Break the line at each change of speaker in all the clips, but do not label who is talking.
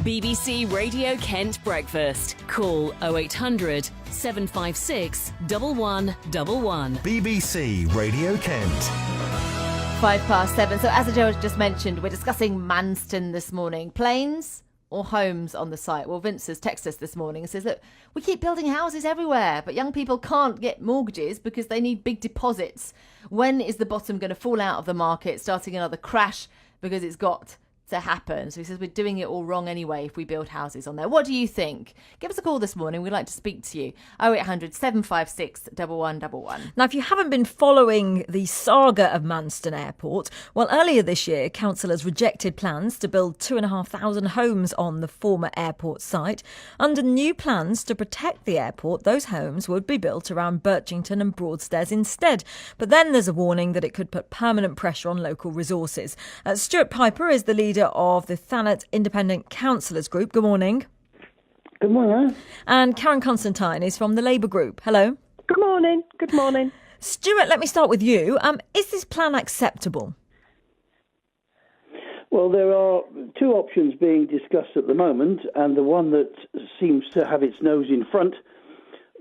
BBC Radio Kent Breakfast. Call 0800 756 1111.
BBC Radio Kent.
7:05. So as I just mentioned, we're discussing Manston this morning. Planes or homes on the site? Well, Vince has texted us this morning and says, look, we keep building houses everywhere, but young people can't get mortgages because they need big deposits. When is the bottom going to fall out of the market, starting another crash because it's got to happen? So he says we're doing it all wrong anyway if we build houses on there. What do you think? Give us a call this morning. We'd like to speak to you. 0800 756 1111.
Now, if you haven't been following the saga of Manston Airport, well, earlier this year, councillors rejected plans to build 2,500 homes on the former airport site. Under new plans to protect the airport, those homes would be built around Birchington and Broadstairs instead. But then there's a warning that it could put permanent pressure on local resources. Stuart Piper is the leader of the Thanet Independent Councillors Group. Good morning.
Good morning.
And Karen Constantine is from the Labour Group. Hello.
Good morning. Good morning.
Stuart, let me start with you. Is this plan acceptable?
Well, there are two options being discussed at the moment, and the one that seems to have its nose in front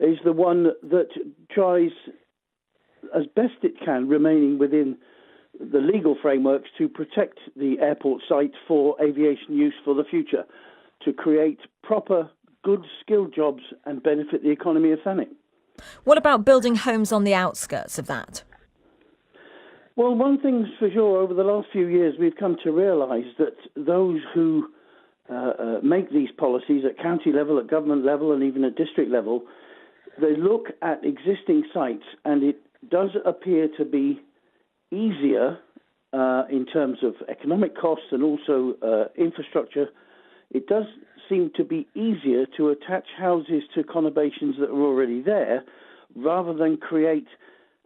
is the one that tries as best it can, remaining within the legal frameworks, to protect the airport site for aviation use for the future, to create proper, good, skilled jobs and benefit the economy of Thanet.
What about building homes on the outskirts of that?
Well, one thing's for sure, over the last few years, we've come to realise that those who make these policies at county level, at government level, and even at district level, they look at existing sites, and it does appear to be easier in terms of economic costs and also infrastructure. It does seem to be easier to attach houses to conurbations that are already there, rather than create,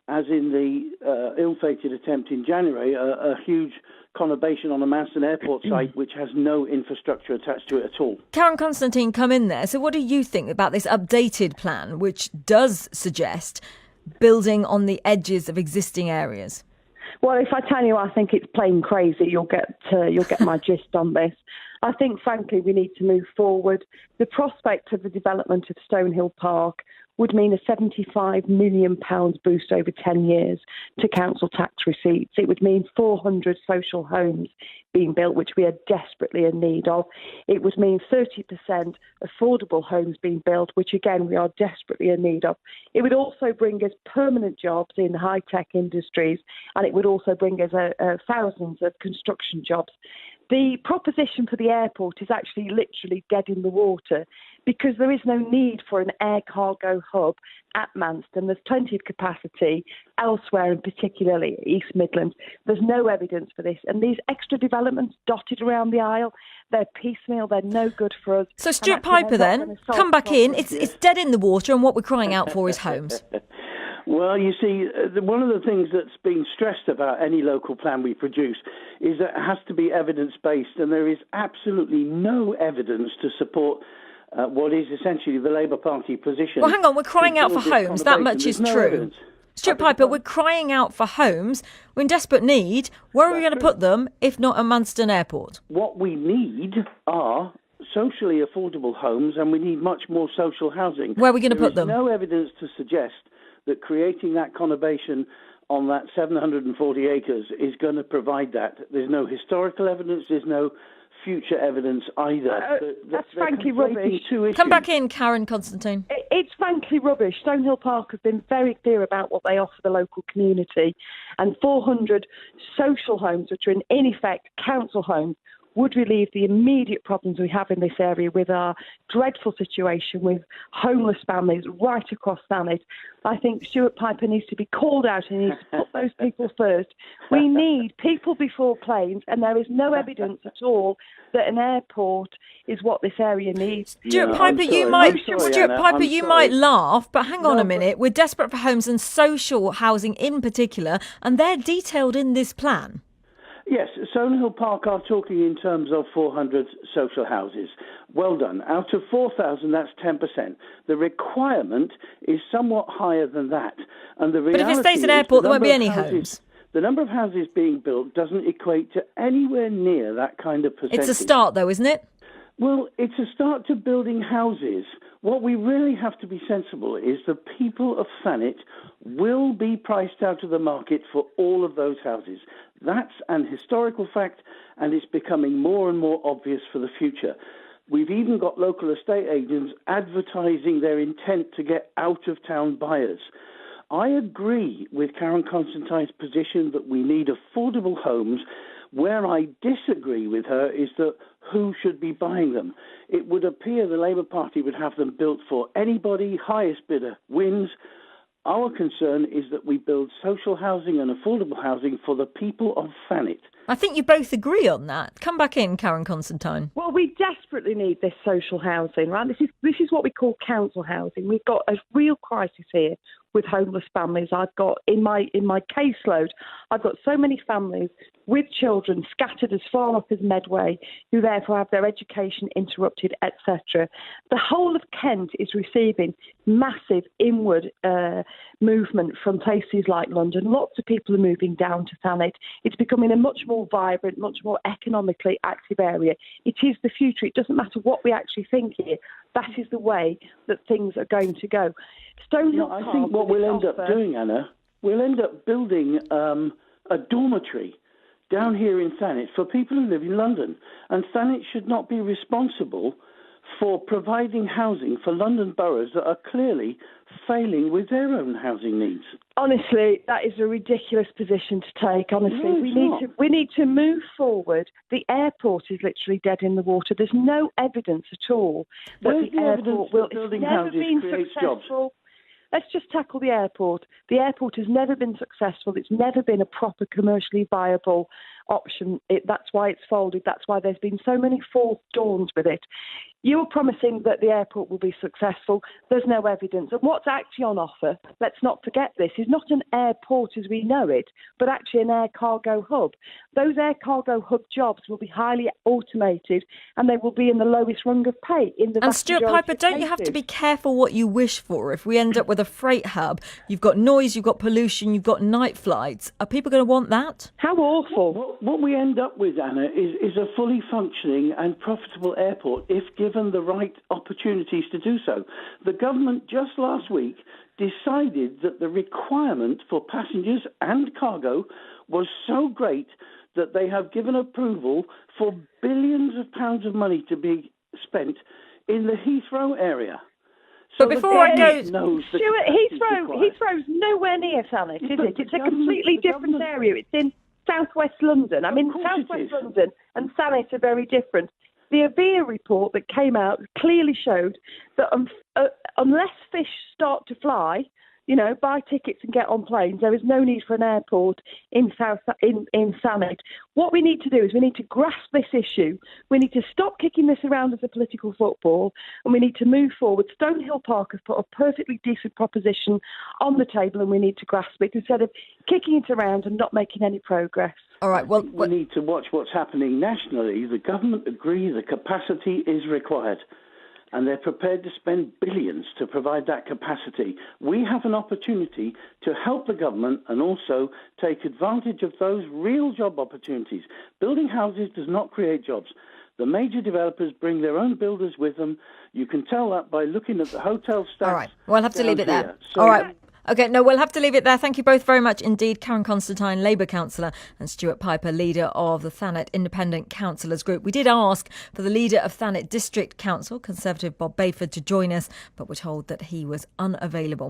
as in the ill-fated attempt in January, a huge conurbation on a Manston Airport site which has no infrastructure attached to it at all.
Karen Constantine, come in there. So what do you think about this updated plan, which does suggest building on the edges of existing areas?
Well, if I tell you I think it's plain crazy, you'll get my gist on this. I think, frankly, we need to move forward. The prospect of the development of Stonehill Park would mean a £75 million boost over 10 years to council tax receipts. It would mean 400 social homes being built, which we are desperately in need of. It would mean 30% affordable homes being built, which, again, we are desperately in need of. It would also bring us permanent jobs in high-tech industries, and it would also bring us thousands of construction jobs. The proposition for the airport is actually literally dead in the water, because there is no need for an air cargo hub at Manston. There's plenty of capacity elsewhere, and particularly East Midlands. There's no evidence for this. And these extra developments dotted around the Isle, they're piecemeal, they're no good for us.
So Stuart Piper then, come back in. It's dead in the water, and what we're crying out for is homes.
Well, you see, one of the things that's been stressed about any local plan we produce is that it has to be evidence-based, and there is absolutely no evidence to support what is essentially the Labour Party position.
Well, hang on, we're crying out for homes. That much is true. Stuart Piper, we're crying out for homes. We're in desperate need. Where are we going to put them if not at Manston Airport?
What we need are socially affordable homes, and we need much more social housing.
Where are we going to put them?
There is no evidence to suggest that creating that conurbation on that 740 acres is going to provide that. There's no historical evidence, there's no future evidence either.
That's frankly rubbish.
Come back in, Karen Constantine.
It's frankly rubbish. Stonehill Park have been very clear about what they offer the local community, and 400 social homes, which are in effect council homes, would relieve the immediate problems we have in this area with our dreadful situation with homeless families right across Thanet. I think Stuart Piper needs to be called out and he needs to put those people first. We need people before planes, and there is no evidence at all that an airport is what this area needs.
Stuart Piper, you might laugh, but hang on a minute. We're desperate for homes and social housing in particular, and they're detailed in this plan.
Yes, Stonehill Park are talking in terms of 400 social houses. Well done. Out of 4,000, that's 10%. The requirement is somewhat higher than that. And the reality
but if it stays at airport, there won't be any homes.
The number of houses being built doesn't equate to anywhere near that kind of percentage.
It's a start, though, isn't it?
Well, it's a start to building houses. What we really have to be sensible is the people of Thanet will be priced out of the market for all of those houses. That's an historical fact, and it's becoming more and more obvious for the future. We've even got local estate agents advertising their intent to get out-of-town buyers. I agree with Karen Constantine's position that we need affordable homes. Where I disagree with her is that who should be buying them. It would appear the Labour Party would have them built for anybody, highest bidder wins. Our concern is that we build social housing and affordable housing for the people of Thanet.
I think you both agree on that. Come back in, Karen Constantine.
Well, we desperately need this social housing, right? This is what we call council housing. We've got a real crisis here with homeless families. I've got in my caseload, I've got so many families with children scattered as far off as Medway, who therefore have their education interrupted, etc. The whole of Kent is receiving massive inward movement from places like London. Lots of people are moving down to Thanet. It's becoming a much more vibrant, much more economically active area. It is the future. It doesn't matter what we actually think here. That is the way that things are going to go. Stonehill Park,
I think what we'll end up doing, Anna, we'll end up building a dormitory down here in Thanet for people who live in London. And Thanet should not be responsible for providing housing for London boroughs that are clearly failing with their own housing needs.
Honestly, that is a ridiculous position to take. Honestly,
No,
we need to move forward. The airport is literally dead in the water. There's no evidence at all that
Where's
the
the
airport
evidence
will.
that building
It's never
houses
been
creates
successful.
jobs?
Let's just tackle the airport. The airport has never been successful. It's never been a proper commercially viable option. That's why it's folded. That's why there's been so many false dawns with it. You're promising that the airport will be successful. There's no evidence. And what's actually on offer, let's not forget this, is not an airport as we know it, but actually an air cargo hub. Those air cargo hub jobs will be highly automated and they will be in the lowest rung of pay.
And Stuart Piper, don't you have to be careful what you wish for? If we end up with a freight hub, you've got noise, you've got pollution, you've got night flights. Are people going to want that?
How awful.
What we end up with, Anna, is a fully functioning and profitable airport if given the right opportunities to do so. The government just last week decided that the requirement for passengers and cargo was so great that they have given approval for billions of pounds of money to be spent in the Heathrow area.
But before I go,
Stuart, Heathrow's nowhere near Thanet, is it? It's a completely different area. It's in southwest London. I mean, southwest London and Thanet are very different. The Avia report that came out clearly showed that unless fish start to fly, buy tickets and get on planes, there is no need for an airport in Thanet. What we need to do is we need to grasp this issue. We need to stop kicking this around as a political football, and we need to move forward. Stonehill Park has put a perfectly decent proposition on the table, and we need to grasp it instead of kicking it around and not making any progress.
All right, well,
we need to watch what's happening nationally. The government agree the capacity is required, and they're prepared to spend billions to provide that capacity. We have an opportunity to help the government and also take advantage of those real job opportunities. Building houses does not create jobs. The major developers bring their own builders with them. You can tell that by looking at the hotel stats.
All right, we'll have to leave it there.
Here. So,
all right. OK, no, we'll have to leave it there. Thank you both very much indeed. Karen Constantine, Labour councillor, and Stuart Piper, leader of the Thanet Independent Councillors Group. We did ask for the leader of Thanet District Council, Conservative Bob Bayford, to join us, but we're told that he was unavailable.